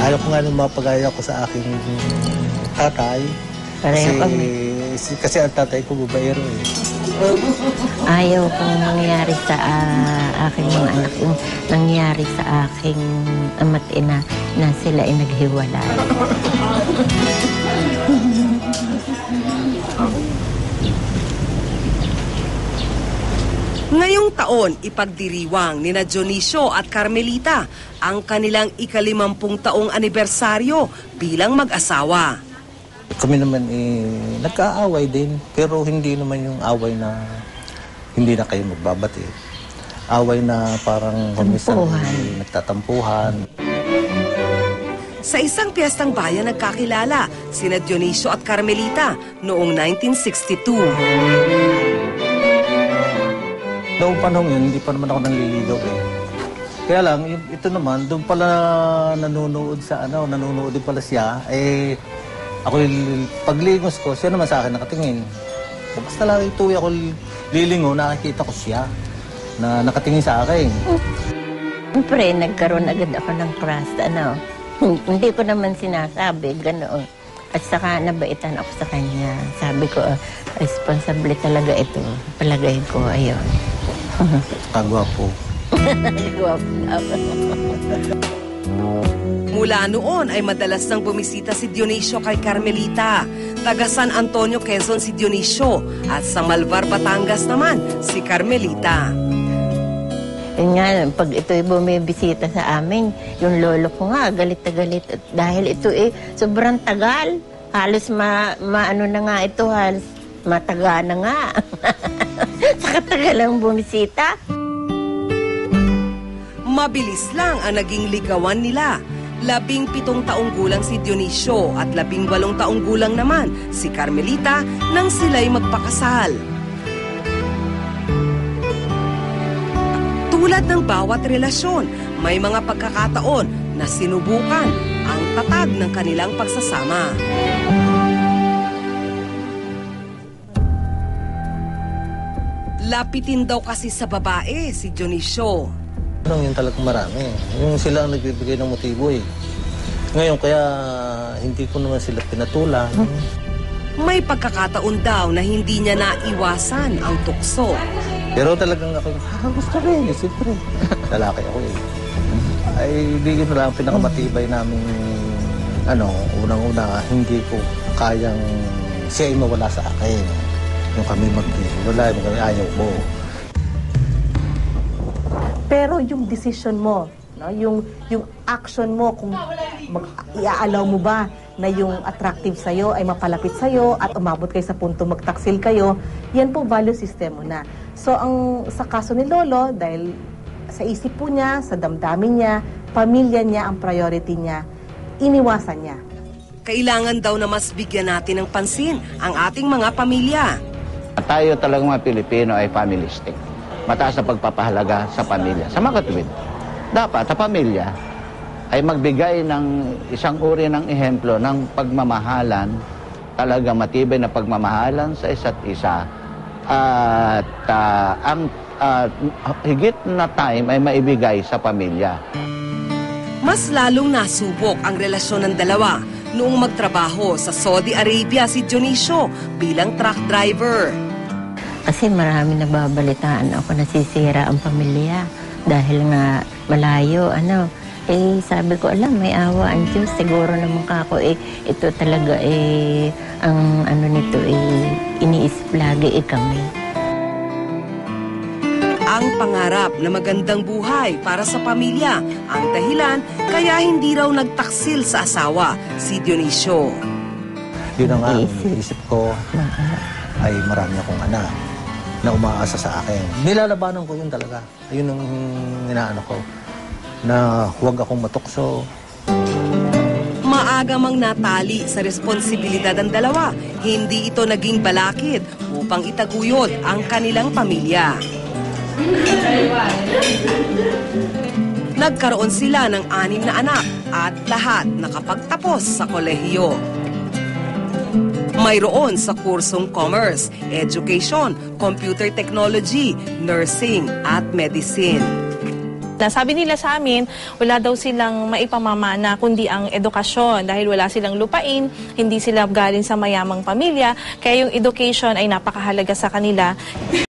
Ayaw ko nga nung mapagaya ko sa aking tatay. Kasi ang tatay ko babaero eh. Ayaw kong mangyari sa aking mga anak, yung nangyari sa aking ama't ina na sila ay naghiwalay. Ngayong taon, ipagdiriwang nina Dionisio at Carmelita ang kanilang ika-50 taong anibersaryo bilang mag-asawa. Kami naman nagkaaway din, pero hindi naman yung away na hindi na kayo magbabati. Away na parang kumisang nagtatampuhan. Sa isang piyestang bayan nagkakilala sina Dionisio at Carmelita noong 1962. Noong panahon yun, hindi pa naman ako nanliligaw eh. Kaya lang, ito naman, doon pala nanonood din pala siya, ako paglingos ko, siya naman sa akin nakatingin. Basta lang ito, ako lilingo, nakakita ko siya na nakatingin sa akin. Siyempre, nagkaroon agad ako ng crush, Hindi ko naman sinasabi, ganoon. At saka nabaitan ako sa kanya. Sabi ko, responsable talaga ito. Palagay ko, ayun. Kagwapo. Mula noon ay madalas nang bumisita si Dionisio kay Carmelita. Taga San Antonio, Quezon si Dionisio at sa Malvar, Batangas naman si Carmelita. Yun nga, pag ito'y bumibisita sa amin, yung lolo ko nga, galit na galit. Dahil ito sobrang tagal. Halos maano na nga ito, halos mataga na nga. Sa katagal lang bumisita. Mabilis lang ang naging ligawan nila. 17 taong gulang si Dionisio at 18 taong gulang naman si Carmelita nang sila'y magpakasal. Tulad ng bawat relasyon, may mga pagkakataon na sinubukan ang tatag ng kanilang pagsasama. Lapitin daw kasi sa babae si Dionisio. Yun talagang marami. Yung sila ang nagbibigay ng motibo eh. Ngayon kaya hindi ko naman sila pinatulan. May pagkakataon daw na hindi niya naiwasan ang tukso. Pero talagang ako, gusto rin eh, siyempre. Lalaki ako eh. Ay, hindi yun lang pinakamatibay namin, unang-una, hindi ko kayang siya ay mawala sa akin. Yung kami mag-wala, yung kami ayaw ko. Pero yung decision mo, yung action mo, kung iaalaw mo ba na yung attractive sa'yo ay mapalapit sa'yo at umabot kayo sa punto magtaksil kayo, yan po value system mo na. So, sa kaso ni Lolo, dahil sa isip po niya, sa damdamin niya, pamilya niya ang priority niya, iniwasan niya. Kailangan daw na mas bigyan natin ng pansin ang ating mga pamilya. Tayo talagang mga Pilipino ay familistic. Mataas na pagpapahalaga sa pamilya. Sa mga katuwid, dapat sa pamilya ay magbigay ng isang uri ng ehemplo ng pagmamahalan, talaga matibay na pagmamahalan sa isa't isa. At ang higit na time ay maibigay sa pamilya. Mas lalong nasubok ang relasyon ng dalawa noong magtrabaho sa Saudi Arabia si Dionisio bilang truck driver. Kasi marami nababalitaan ako nasisira ang pamilya dahil nga malayo, sabi ko, may awa ang Diyos, siguro naman kako, ito talaga, ang nito, iniisip lagi, kami. Ang pangarap na magandang buhay para sa pamilya ang dahilan kaya hindi raw nagtaksil sa asawa si Dionisio. Yun ang isip ko ay marami akong anak na umaasa sa akin. Nilalabanan ko yun talaga. Yun ang inaano ko, na huwag akong matukso. Maaga mang natali sa responsibilidad ng dalawa, hindi ito naging balakid upang itaguyod ang kanilang pamilya. Nagkaroon sila ng 6 na anak at lahat nakapagtapos sa kolehiyo. Mayroon sa kursong commerce, education, computer technology, nursing at medicine. Sabi nila sa amin, wala daw silang maipamamana kundi ang edukasyon dahil wala silang lupain, hindi sila galing sa mayamang pamilya, kaya yung education ay napakahalaga sa kanila.